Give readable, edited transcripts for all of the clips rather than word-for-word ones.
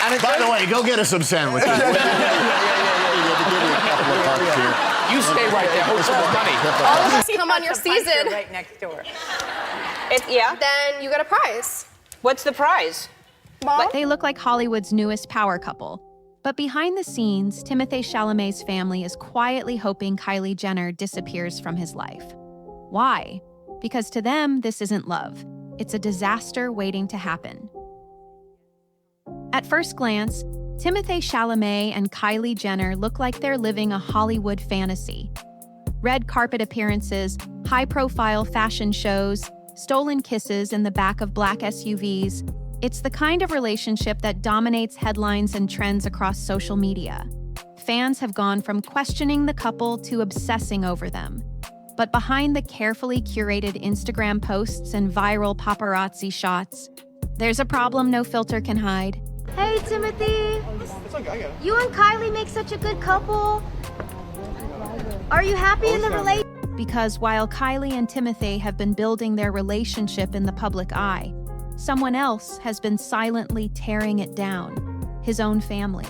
And By the way, go get us some sandwiches. You stay right there. Hold some more money. All of us come on your season. Right next door. Yeah. Then you get a prize. What's the prize? Mom? They look like Hollywood's newest power couple. But behind the scenes, Timothée Chalamet's family is quietly hoping Kylie Jenner disappears from his life. Why? Because to them, this isn't love. It's a disaster waiting to happen. At first glance, Timothée Chalamet and Kylie Jenner look like they're living a Hollywood fantasy. Red carpet appearances, high-profile fashion shows, stolen kisses in the back of black SUVs. It's the kind of relationship that dominates headlines and trends across social media. Fans have gone from questioning the couple to obsessing over them. But behind the carefully curated Instagram posts and viral paparazzi shots, there's a problem no filter can hide. Hey, Timothy. You and Kylie make such a good couple. Are you happy in the relationship? Because while Kylie and Timothée have been building their relationship in the public eye, someone else has been silently tearing it down, his own family.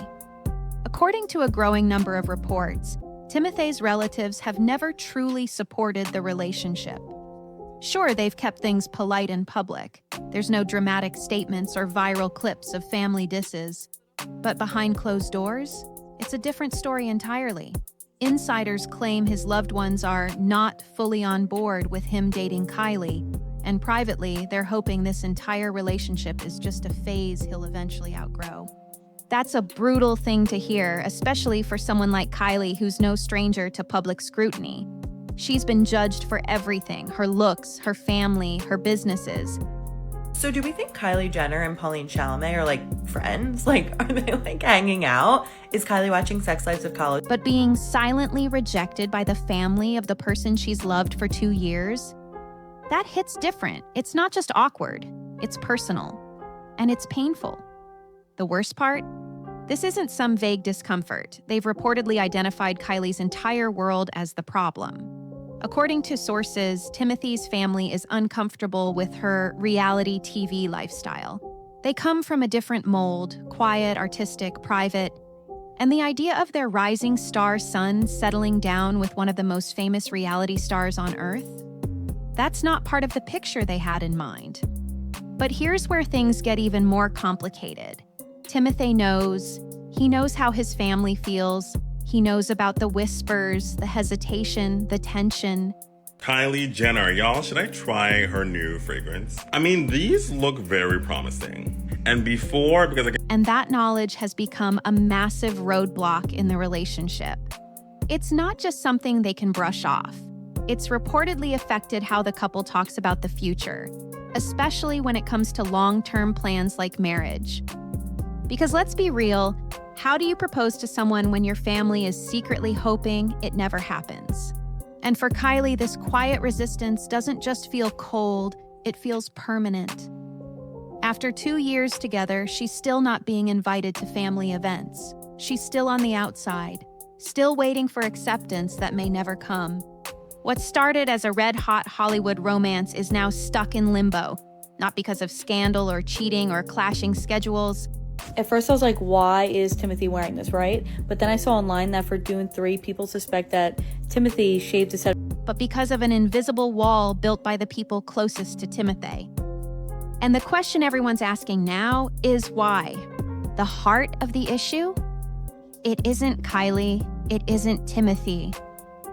According to a growing number of reports, Timothée's relatives have never truly supported the relationship. Sure, they've kept things polite in public. There's no dramatic statements or viral clips of family disses. But behind closed doors, it's a different story entirely. Insiders claim his loved ones are not fully on board with him dating Kylie, and privately, they're hoping this entire relationship is just a phase he'll eventually outgrow. That's a brutal thing to hear, especially for someone like Kylie, who's no stranger to public scrutiny. She's been judged for everything: her looks, her family, her businesses. So do we think Kylie Jenner and Pauline Chalamet are like friends? Like, are they like hanging out? Is Kylie watching Sex Lives of College? But being silently rejected by the family of the person she's loved for 2 years, that hits different. It's not just awkward, it's personal. And it's painful. The worst part? This isn't some vague discomfort. They've reportedly identified Kylie's entire world as the problem. According to sources, Timothée's family is uncomfortable with her reality TV lifestyle. They come from a different mold: quiet, artistic, private. And the idea of their rising star son settling down with one of the most famous reality stars on Earth? That's not part of the picture they had in mind. But here's where things get even more complicated. Timothée knows. He knows how his family feels. He knows about the whispers, the hesitation, the tension. Kylie Jenner, y'all, should I try her new fragrance? I mean, these look very promising. And before, And that knowledge has become a massive roadblock in the relationship. It's not just something they can brush off. It's reportedly affected how the couple talks about the future, especially when it comes to long-term plans like marriage. Because let's be real, how do you propose to someone when your family is secretly hoping it never happens? And for Kylie, this quiet resistance doesn't just feel cold, it feels permanent. After 2 years together, she's still not being invited to family events. She's still on the outside, still waiting for acceptance that may never come. What started as a red-hot Hollywood romance is now stuck in limbo, not because of scandal or cheating or clashing schedules. At first I was like, why is Timothée wearing this, right? But then I saw online that for Dune 3, people suspect that Timothée shaved his head. But because of an invisible wall built by the people closest to Timothée. And the question everyone's asking now is why? The heart of the issue? It isn't Kylie, it isn't Timothée.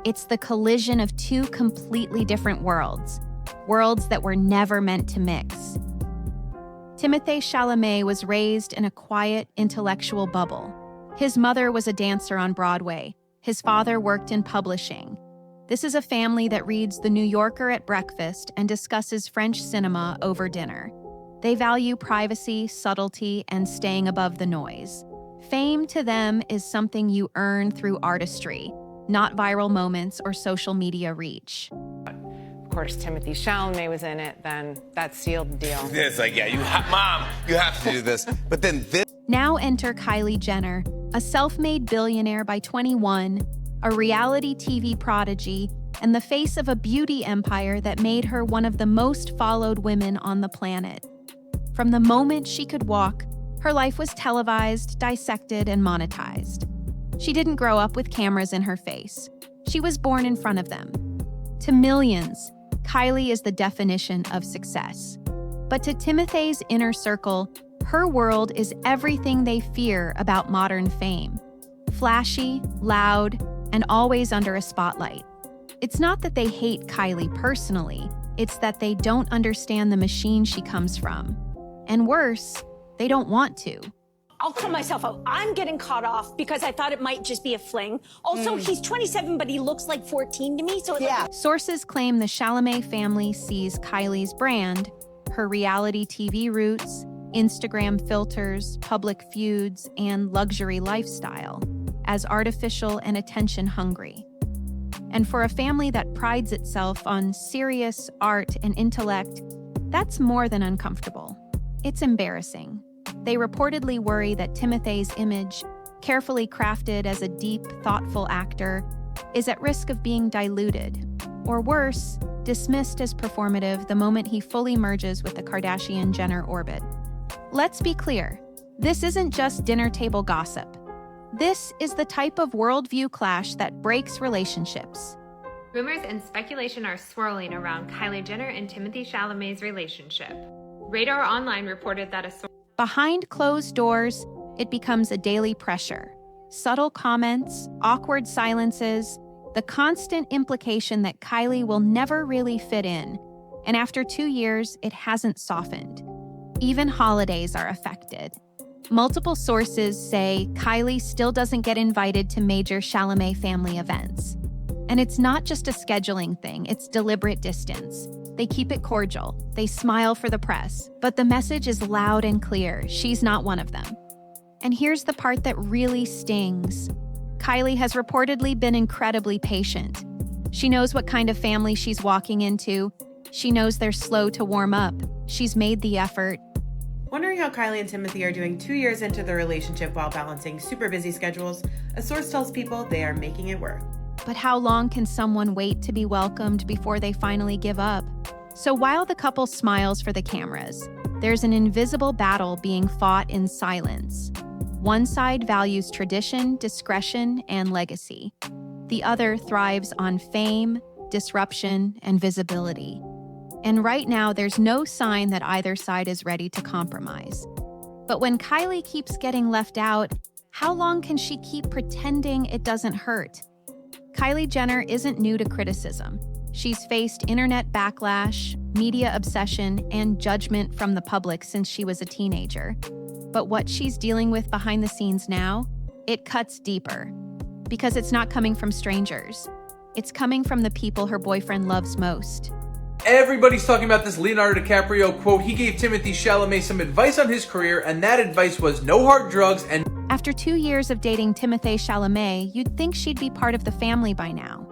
It's the collision of two completely different worlds that were never meant to mix. Timothée Chalamet was raised in a quiet, intellectual bubble. His mother was a dancer on Broadway. His father worked in publishing. This is a family that reads The New Yorker at breakfast and discusses French cinema over dinner. They value privacy, subtlety, and staying above the noise. Fame to them is something you earn through artistry, not viral moments or social media reach. Of course, Timothée Chalamet was in it, then that sealed the deal. It's like, yeah, Mom, you have to do this. But then this. Now enter Kylie Jenner, a self-made billionaire by 21, a reality TV prodigy, and the face of a beauty empire that made her one of the most followed women on the planet. From the moment she could walk, Her life was televised, dissected, and monetized. She didn't grow up with cameras in her face. She was born in front of them. To millions, Kylie is the definition of success. But to Timothee's inner circle, her world is everything they fear about modern fame. Flashy, loud, and always under a spotlight. It's not that they hate Kylie personally, it's that they don't understand the machine she comes from. And worse, they don't want to. I'll call myself out. I'm getting caught off because I thought it might just be a fling. Also, he's 27, but he looks like 14 to me, so it's Sources claim the Chalamet family sees Kylie's brand, her reality TV roots, Instagram filters, public feuds, and luxury lifestyle as artificial and attention-hungry. And for a family that prides itself on serious art and intellect, that's more than uncomfortable. It's embarrassing. They reportedly worry that Timothee's image, carefully crafted as a deep, thoughtful actor, is at risk of being diluted, or worse, dismissed as performative the moment he fully merges with the Kardashian-Jenner orbit. Let's be clear, this isn't just dinner table gossip. This is the type of worldview clash that breaks relationships. Rumors and speculation are swirling around Kylie Jenner and Timothée Chalamet's relationship. Radar Online reported that a source Behind closed doors, it becomes a daily pressure. Subtle comments, awkward silences, the constant implication that Kylie will never really fit in. And after 2 years, it hasn't softened. Even holidays are affected. Multiple sources say Kylie still doesn't get invited to major Chalamet family events. And it's not just a scheduling thing, it's deliberate distance. They keep it cordial, they smile for the press, but the message is loud and clear, she's not one of them. And here's the part that really stings. Kylie has reportedly been incredibly patient. She knows what kind of family she's walking into. She knows they're slow to warm up. She's made the effort. Wondering how Kylie and Timothée are doing 2 years into their relationship while balancing super busy schedules? A source tells people they are making it work. But how long can someone wait to be welcomed before they finally give up? So while the couple smiles for the cameras, there's an invisible battle being fought in silence. One side values tradition, discretion, and legacy. The other thrives on fame, disruption, and visibility. And right now, there's no sign that either side is ready to compromise. But when Kylie keeps getting left out, how long can she keep pretending it doesn't hurt? Kylie Jenner isn't new to criticism. She's faced internet backlash, media obsession, and judgment from the public since she was a teenager. But what she's dealing with behind the scenes now, it cuts deeper. Because it's not coming from strangers. It's coming from the people her boyfriend loves most. Everybody's talking about this Leonardo DiCaprio quote. He gave Timothée Chalamet some advice on his career, and that advice was no hard drugs and... After 2 years of dating Timothée Chalamet, you'd think she'd be part of the family by now.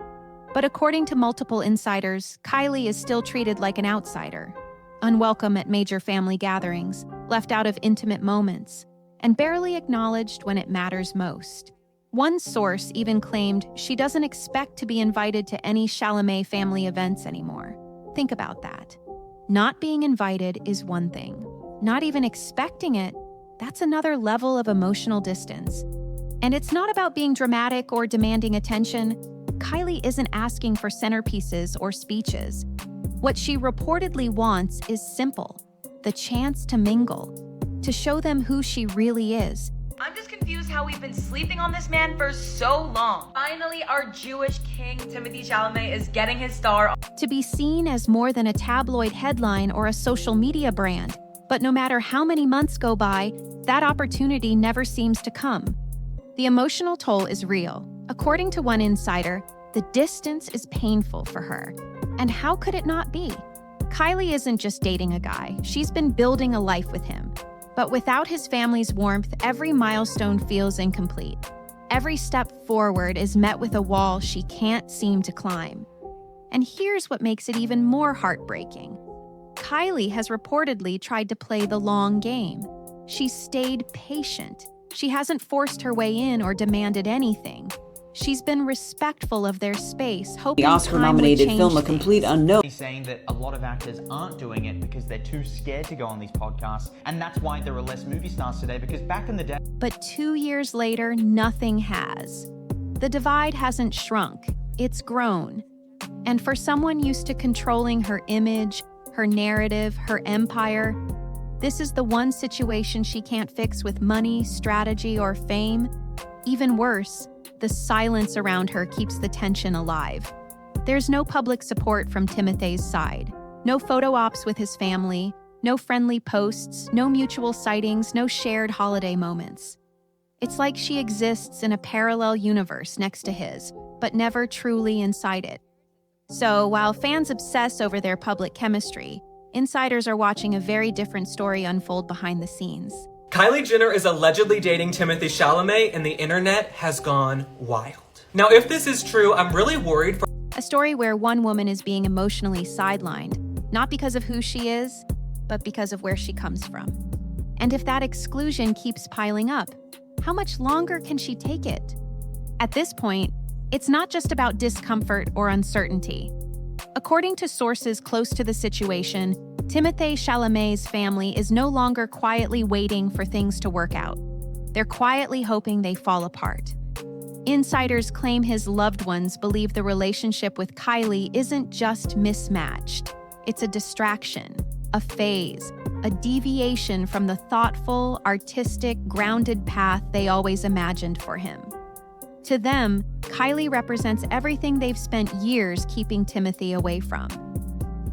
But according to multiple insiders, Kylie is still treated like an outsider. Unwelcome at major family gatherings, left out of intimate moments, and barely acknowledged when it matters most. One source even claimed she doesn't expect to be invited to any Chalamet family events anymore. Think about that. Not being invited is one thing. Not even expecting it, that's another level of emotional distance. And it's not about being dramatic or demanding attention. Kylie isn't asking for centerpieces or speeches. What she reportedly wants is simple: the chance to mingle, to show them who she really is. I'm just confused how we've been sleeping on this man for so long. Finally, our Jewish king, Timothée Chalamet, is getting his star. To be seen as more than a tabloid headline or a social media brand. But no matter how many months go by, that opportunity never seems to come. The emotional toll is real. According to one insider, the distance is painful for her. And how could it not be? Kylie isn't just dating a guy, she's been building a life with him. But without his family's warmth, every milestone feels incomplete. Every step forward is met with a wall she can't seem to climb. And here's what makes it even more heartbreaking. Kylie has reportedly tried to play the long game. She's stayed patient. She hasn't forced her way in or demanded anything. She's been respectful of their space, hoping The time Oscar-nominated would film A change Complete things. Unknown. He's saying that a lot of actors aren't doing it because they're too scared to go on these podcasts, and that's why there are less movie stars today, because back in the day... But 2 years later, nothing has. The divide hasn't shrunk, it's grown. And for someone used to controlling her image, her narrative, her empire, this is the one situation she can't fix with money, strategy, or fame. Even worse, the silence around her keeps the tension alive. There's no public support from Timothée's side, no photo ops with his family, no friendly posts, no mutual sightings, no shared holiday moments. It's like she exists in a parallel universe next to his, but never truly inside it. So while fans obsess over their public chemistry, insiders are watching a very different story unfold behind the scenes. Kylie Jenner is allegedly dating Timothée Chalamet, and the internet has gone wild. Now, if this is true, I'm really worried for... A story where one woman is being emotionally sidelined, not because of who she is, but because of where she comes from. And if that exclusion keeps piling up, how much longer can she take it? At this point, it's not just about discomfort or uncertainty. According to sources close to the situation, Timothée Chalamet's family is no longer quietly waiting for things to work out. They're quietly hoping they fall apart. Insiders claim his loved ones believe the relationship with Kylie isn't just mismatched. It's a distraction, a phase, a deviation from the thoughtful, artistic, grounded path they always imagined for him. To them, Kylie represents everything they've spent years keeping Timothée away from.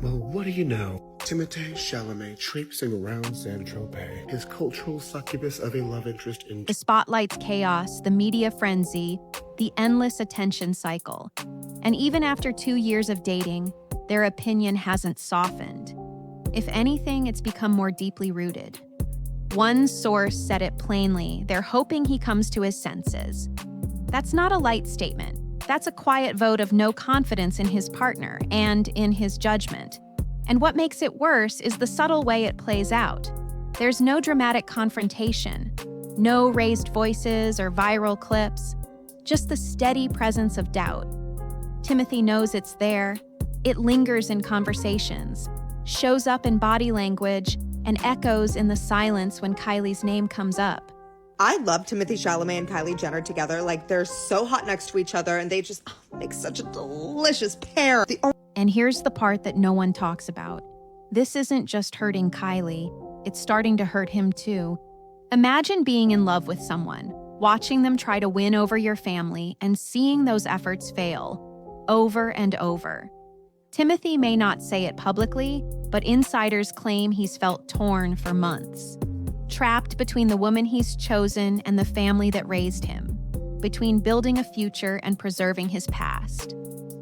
Well, what do you know? Timothée Chalamet traipsing around Saint-Tropez, his cultural succubus of a love interest in... The spotlight's chaos, the media frenzy, the endless attention cycle. And even after 2 years of dating, their opinion hasn't softened. If anything, it's become more deeply rooted. One source said it plainly, they're hoping he comes to his senses. That's not a light statement. That's a quiet vote of no confidence in his partner and in his judgment. And what makes it worse is the subtle way it plays out. There's no dramatic confrontation, no raised voices or viral clips, just the steady presence of doubt. Timothée knows it's there. It lingers in conversations, shows up in body language, and echoes in the silence when Kylie's name comes up. I love Timothée Chalamet and Kylie Jenner together. Like, they're so hot next to each other, and they just make such a delicious pair. And here's the part that no one talks about. This isn't just hurting Kylie, it's starting to hurt him too. Imagine being in love with someone, watching them try to win over your family, and seeing those efforts fail, over and over. Timothée may not say it publicly, but insiders claim he's felt torn for months. Trapped between the woman he's chosen and the family that raised him, between building a future and preserving his past.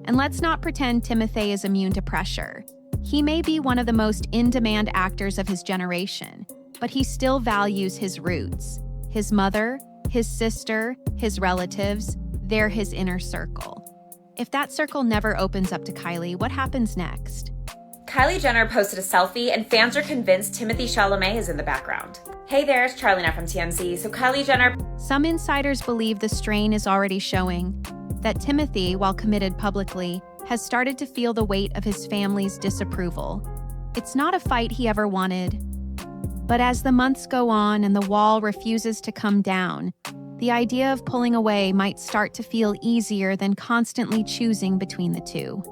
And let's not pretend Timothée is immune to pressure. He may be one of the most in-demand actors of his generation, but he still values his roots. His mother, his sister, his relatives, they're his inner circle. If that circle never opens up to Kylie, what happens next? Kylie Jenner posted a selfie, and fans are convinced Timothée Chalamet is in the background. Hey there, it's Charlie from TMZ. So Kylie Jenner... Some insiders believe the strain is already showing, that Timothée, while committed publicly, has started to feel the weight of his family's disapproval. It's not a fight he ever wanted. But as the months go on and the wall refuses to come down, the idea of pulling away might start to feel easier than constantly choosing between the two.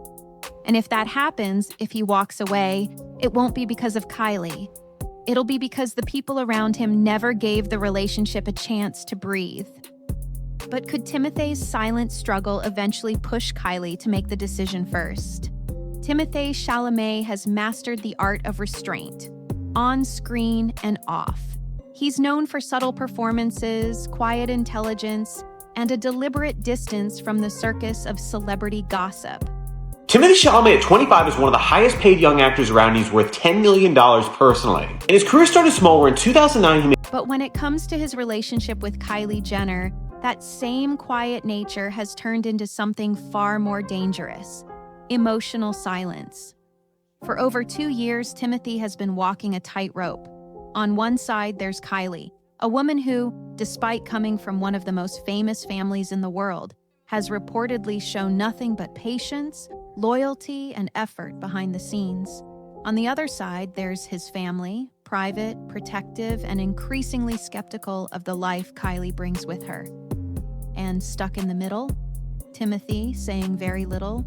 And if that happens, if he walks away, it won't be because of Kylie. It'll be because the people around him never gave the relationship a chance to breathe. But could Timothée's silent struggle eventually push Kylie to make the decision first? Timothée Chalamet has mastered the art of restraint, on screen and off. He's known for subtle performances, quiet intelligence, and a deliberate distance from the circus of celebrity gossip. Timothée Chalamet at 25 is one of the highest paid young actors around. He's worth $10 million personally. And his career started small, where in 2009 he made... But when it comes to his relationship with Kylie Jenner, that same quiet nature has turned into something far more dangerous: emotional silence. For over 2 years, Timothée has been walking a tightrope. On one side, there's Kylie, a woman who, despite coming from one of the most famous families in the world, has reportedly shown nothing but patience, loyalty, and effort behind the scenes. On the other side, there's his family, private, protective, and increasingly skeptical of the life Kylie brings with her. And stuck in the middle, Timothée saying very little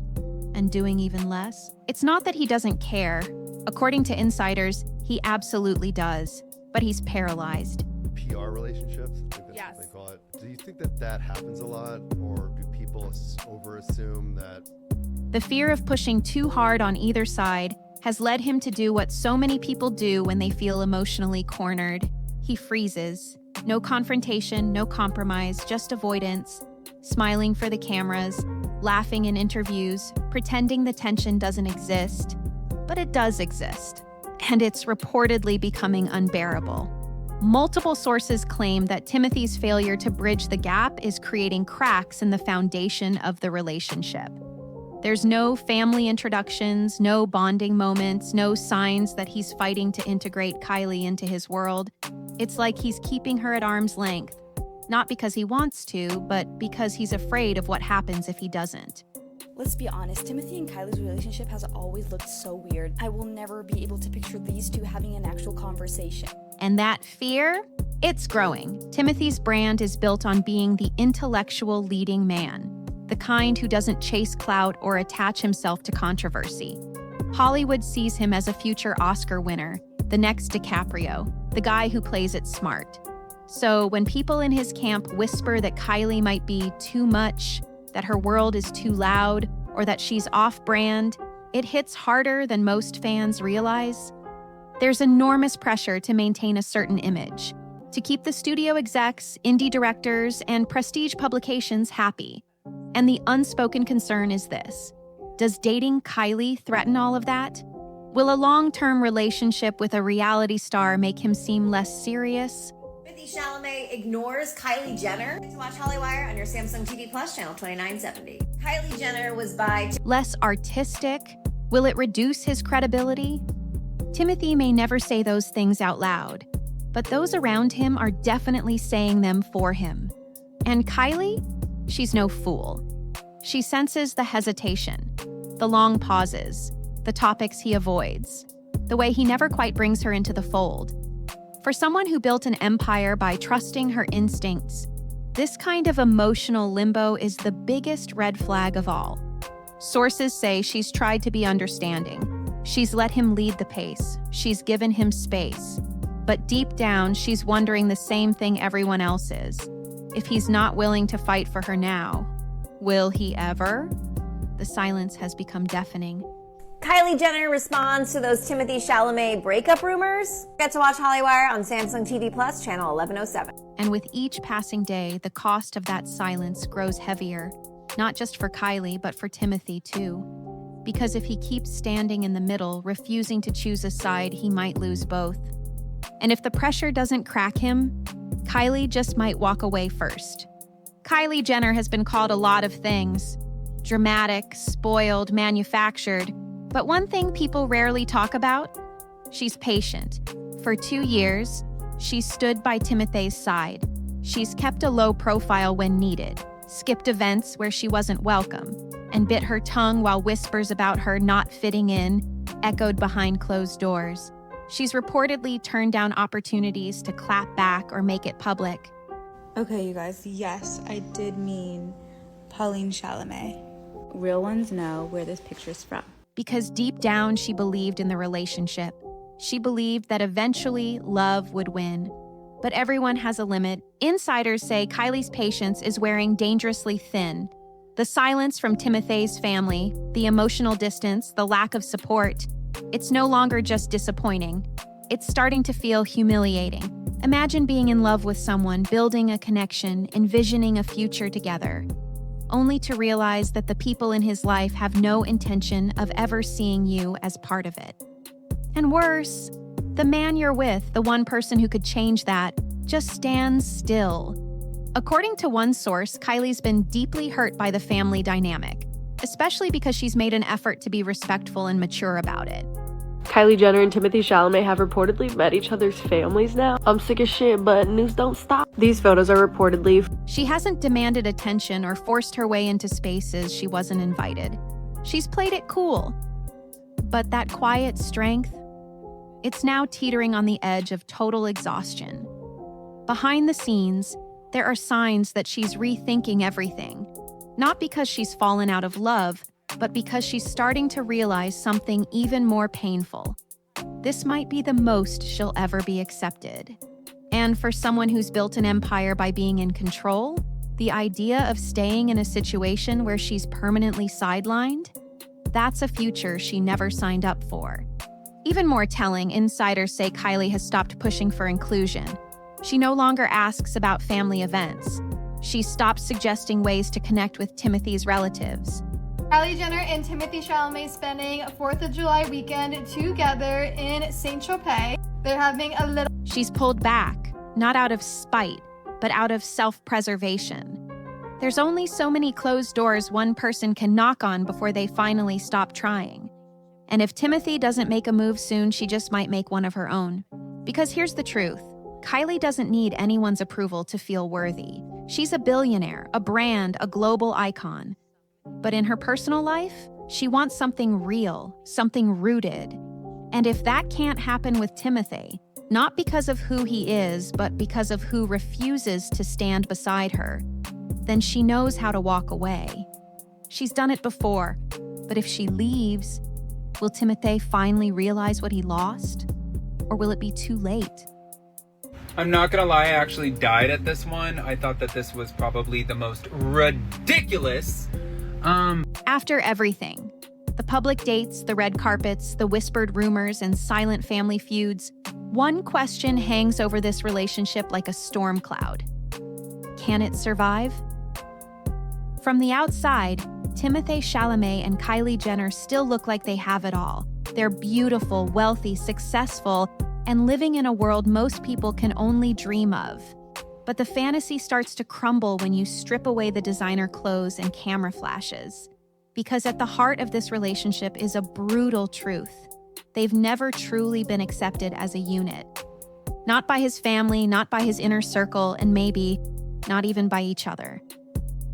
and doing even less. It's not that he doesn't care. According to insiders, he absolutely does, but he's paralyzed. PR relationships, I think that's what they call it. Do you think that that happens a lot, or do people overassume that? The fear of pushing too hard on either side has led him to do what so many people do when they feel emotionally cornered. He freezes. No confrontation, no compromise, just avoidance, smiling for the cameras, laughing in interviews, pretending the tension doesn't exist. But it does exist, and it's reportedly becoming unbearable. Multiple sources claim that Timothée's failure to bridge the gap is creating cracks in the foundation of the relationship. There's no family introductions, no bonding moments, no signs that he's fighting to integrate Kylie into his world. It's like he's keeping her at arm's length, not because he wants to, but because he's afraid of what happens if he doesn't. Let's be honest, Timothée and Kylie's relationship has always looked so weird. I will never be able to picture these two having an actual conversation. And that fear, it's growing. Timothée's brand is built on being the intellectual leading man, the kind who doesn't chase clout or attach himself to controversy. Hollywood sees him as a future Oscar winner, the next DiCaprio, the guy who plays it smart. So when people in his camp whisper that Kylie might be too much, that her world is too loud, or that she's off-brand, it hits harder than most fans realize. There's enormous pressure to maintain a certain image, to keep the studio execs, indie directors, and prestige publications happy. And the unspoken concern is this: does dating Kylie threaten all of that? Will a long-term relationship with a reality star make him seem less serious? Timothée Chalamet ignores Kylie Jenner. To watch Hollywire on your Samsung TV Plus channel 2970. Kylie Jenner was by Less artistic? Will it reduce his credibility? Timothée may never say those things out loud, but those around him are definitely saying them for him. And Kylie? She's no fool. She senses the hesitation, the long pauses, the topics he avoids, the way he never quite brings her into the fold. For someone who built an empire by trusting her instincts, this kind of emotional limbo is the biggest red flag of all. Sources say she's tried to be understanding. She's let him lead the pace. She's given him space. But deep down, she's wondering the same thing everyone else is. If he's not willing to fight for her now, will he ever? The silence has become deafening. Kylie Jenner responds to those Timothée Chalamet breakup rumors. Get to watch Hollywire on Samsung TV Plus channel 1107. And with each passing day, the cost of that silence grows heavier, not just for Kylie, but for Timothée too. Because if he keeps standing in the middle, refusing to choose a side, he might lose both. And if the pressure doesn't crack him, Kylie just might walk away first. Kylie Jenner has been called a lot of things: dramatic, spoiled, manufactured. But one thing people rarely talk about: she's patient. For 2 years, she's stood by Timothée's side. She's kept a low profile when needed, skipped events where she wasn't welcome, and bit her tongue while whispers about her not fitting in echoed behind closed doors. She's reportedly turned down opportunities to clap back or make it public. Okay, you guys, yes, I did mean Pauline Chalamet. Real ones know where this picture's from. Because deep down, she believed in the relationship. She believed that eventually love would win. But everyone has a limit. Insiders say Kylie's patience is wearing dangerously thin. The silence from Timothée's family, the emotional distance, the lack of support, it's no longer just disappointing. It's starting to feel humiliating. Imagine being in love with someone, building a connection, envisioning a future together, only to realize that the people in his life have no intention of ever seeing you as part of it. And worse, the man you're with, the one person who could change that, just stands still. According to one source, Kylie's been deeply hurt by the family dynamic, especially because she's made an effort to be respectful and mature about it. Kylie Jenner and Timothée Chalamet have reportedly met each other's families now. I'm sick as shit, but news don't stop. These photos are reportedly... She hasn't demanded attention or forced her way into spaces she wasn't invited. She's played it cool. But that quiet strength, it's now teetering on the edge of total exhaustion. Behind the scenes, there are signs that she's rethinking everything. Not because she's fallen out of love, but because she's starting to realize something even more painful. This might be the most she'll ever be accepted. And for someone who's built an empire by being in control, the idea of staying in a situation where she's permanently sidelined, that's a future she never signed up for. Even more telling, insiders say Kylie has stopped pushing for inclusion. She no longer asks about family events. She stopped suggesting ways to connect with Timothée's relatives. Kylie Jenner and Timothée Chalamet spending 4th of July weekend together in Saint-Tropez. They're having a little... She's pulled back, not out of spite, but out of self-preservation. There's only so many closed doors one person can knock on before they finally stop trying. And if Timothée doesn't make a move soon, she just might make one of her own. Because here's the truth. Kylie doesn't need anyone's approval to feel worthy. She's a billionaire, a brand, a global icon. But in her personal life, she wants something real, something rooted. And if that can't happen with Timothée, not because of who he is, but because of who refuses to stand beside her, then she knows how to walk away. She's done it before, but if she leaves, will Timothée finally realize what he lost? Or will it be too late? I'm not gonna lie, I actually died at this one. I thought that this was probably the most ridiculous. After everything, the public dates, the red carpets, the whispered rumors, and silent family feuds, one question hangs over this relationship like a storm cloud. Can it survive? From the outside, Timothée Chalamet and Kylie Jenner still look like they have it all. They're beautiful, wealthy, successful, and living in a world most people can only dream of. But the fantasy starts to crumble when you strip away the designer clothes and camera flashes. Because at the heart of this relationship is a brutal truth. They've never truly been accepted as a unit. Not by his family, not by his inner circle, and maybe not even by each other.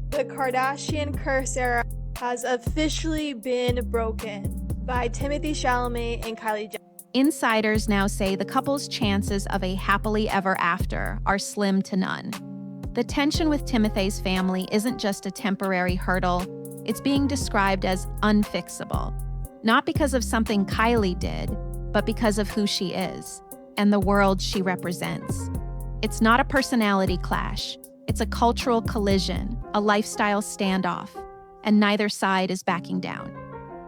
The Kardashian curse era has officially been broken by Timothée Chalamet and Kylie Jenner. Insiders now say the couple's chances of a happily ever after are slim to none. The tension with Timothée's family isn't just a temporary hurdle, it's being described as unfixable. Not because of something Kylie did, but because of who she is and the world she represents. It's not a personality clash, it's a cultural collision, a lifestyle standoff, and neither side is backing down.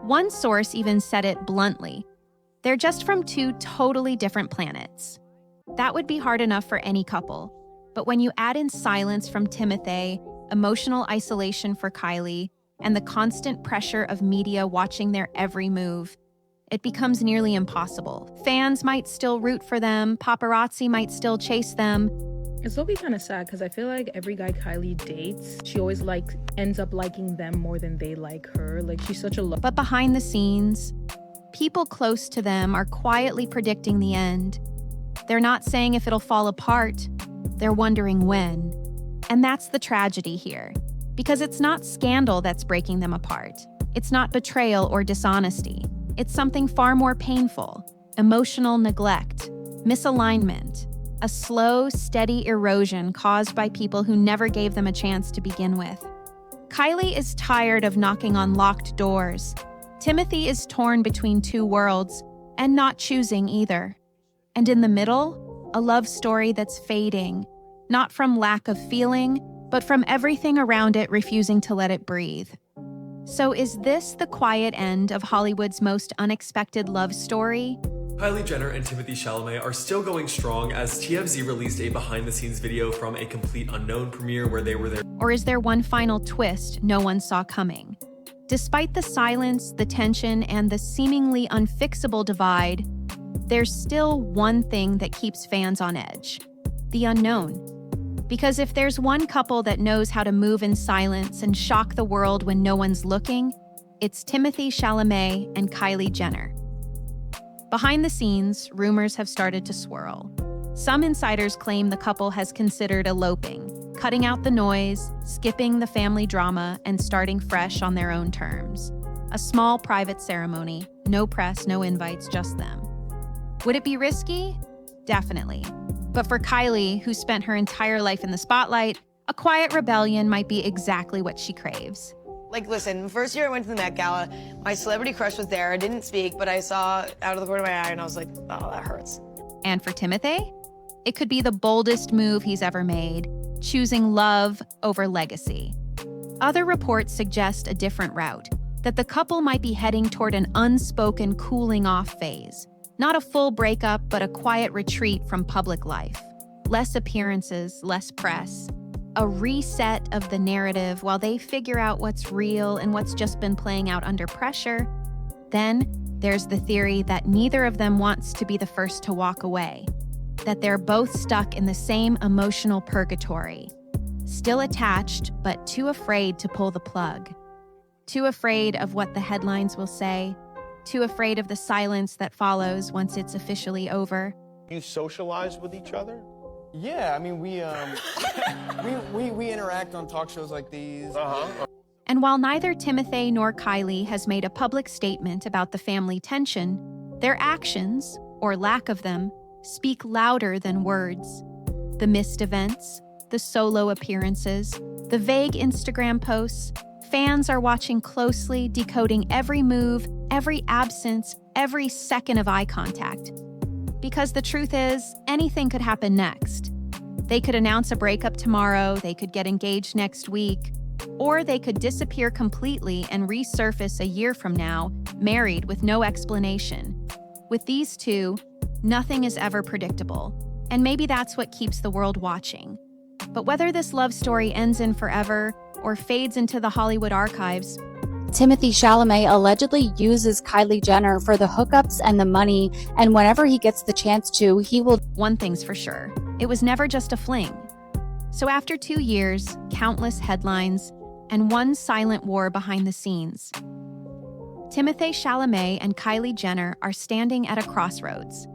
One source even said it bluntly. They're just from two totally different planets. That would be hard enough for any couple. But when you add in silence from Timothée, emotional isolation for Kylie, and the constant pressure of media watching their every move, it becomes nearly impossible. Fans might still root for them, paparazzi might still chase them. It's low-key kind of sad because I feel like every guy Kylie dates, she always ends up liking them more than they like her. Like, she's such a But behind the scenes, people close to them are quietly predicting the end. They're not saying if it'll fall apart, they're wondering when. And that's the tragedy here. Because it's not scandal that's breaking them apart. It's not betrayal or dishonesty. It's something far more painful. Emotional neglect, misalignment, a slow, steady erosion caused by people who never gave them a chance to begin with. Kylie is tired of knocking on locked doors. Timothée is torn between two worlds and not choosing either. And in the middle, a love story that's fading, not from lack of feeling, but from everything around it refusing to let it breathe. So is this the quiet end of Hollywood's most unexpected love story? Kylie Jenner and Timothée Chalamet are still going strong as TMZ released a behind-the-scenes video from a complete unknown premiere where they were there. Or is there one final twist no one saw coming? Despite the silence, the tension, and the seemingly unfixable divide, there's still one thing that keeps fans on edge: the unknown. Because if there's one couple that knows how to move in silence and shock the world when no one's looking, it's Timothée Chalamet and Kylie Jenner. Behind the scenes, rumors have started to swirl. Some insiders claim the couple has considered eloping, cutting out the noise, skipping the family drama, and starting fresh on their own terms. A small private ceremony, no press, no invites, just them. Would it be risky? Definitely. But for Kylie, who spent her entire life in the spotlight, a quiet rebellion might be exactly what she craves. Like, listen, first year I went to the Met Gala, my celebrity crush was there. I didn't speak, but I saw out of the corner of my eye and I was like, oh, that hurts. And for Timothée, it could be the boldest move he's ever made, choosing love over legacy. Other reports suggest a different route, that the couple might be heading toward an unspoken cooling off phase. Not a full breakup, but a quiet retreat from public life. Less appearances, less press. A reset of the narrative while they figure out what's real and what's just been playing out under pressure. Then there's the theory that neither of them wants to be the first to walk away, that they're both stuck in the same emotional purgatory, still attached but too afraid to pull the plug, too afraid of what the headlines will say, too afraid of the silence that follows once it's officially over. You socialize with each other? Yeah, I mean, we interact on talk shows like these. And while neither Timothée nor Kylie has made a public statement about the family tension, their actions, or lack of them, speak louder than words. The missed events, the solo appearances, the vague Instagram posts, fans are watching closely, decoding every move, every absence, every second of eye contact. Because the truth is, anything could happen next. They could announce a breakup tomorrow, they could get engaged next week, or they could disappear completely and resurface a year from now, married with no explanation. With these two, nothing is ever predictable, and maybe that's what keeps the world watching. But whether this love story ends in forever or fades into the Hollywood archives, Timothée Chalamet allegedly uses Kylie Jenner for the hookups and the money, and whenever he gets the chance to, he will. One thing's for sure, it was never just a fling. So after 2 years, countless headlines, and one silent war behind the scenes, Timothée Chalamet and Kylie Jenner are standing at a crossroads.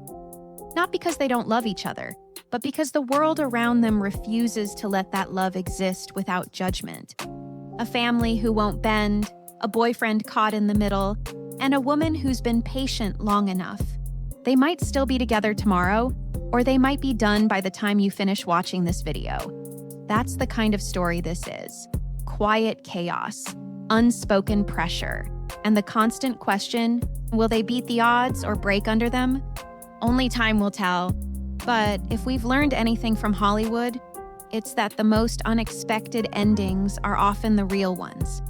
Not because they don't love each other, but because the world around them refuses to let that love exist without judgment. A family who won't bend, a boyfriend caught in the middle, and a woman who's been patient long enough. They might still be together tomorrow, or they might be done by the time you finish watching this video. That's the kind of story this is. Quiet chaos, unspoken pressure, and the constant question, will they beat the odds or break under them? Only time will tell. But if we've learned anything from Hollywood, it's that the most unexpected endings are often the real ones.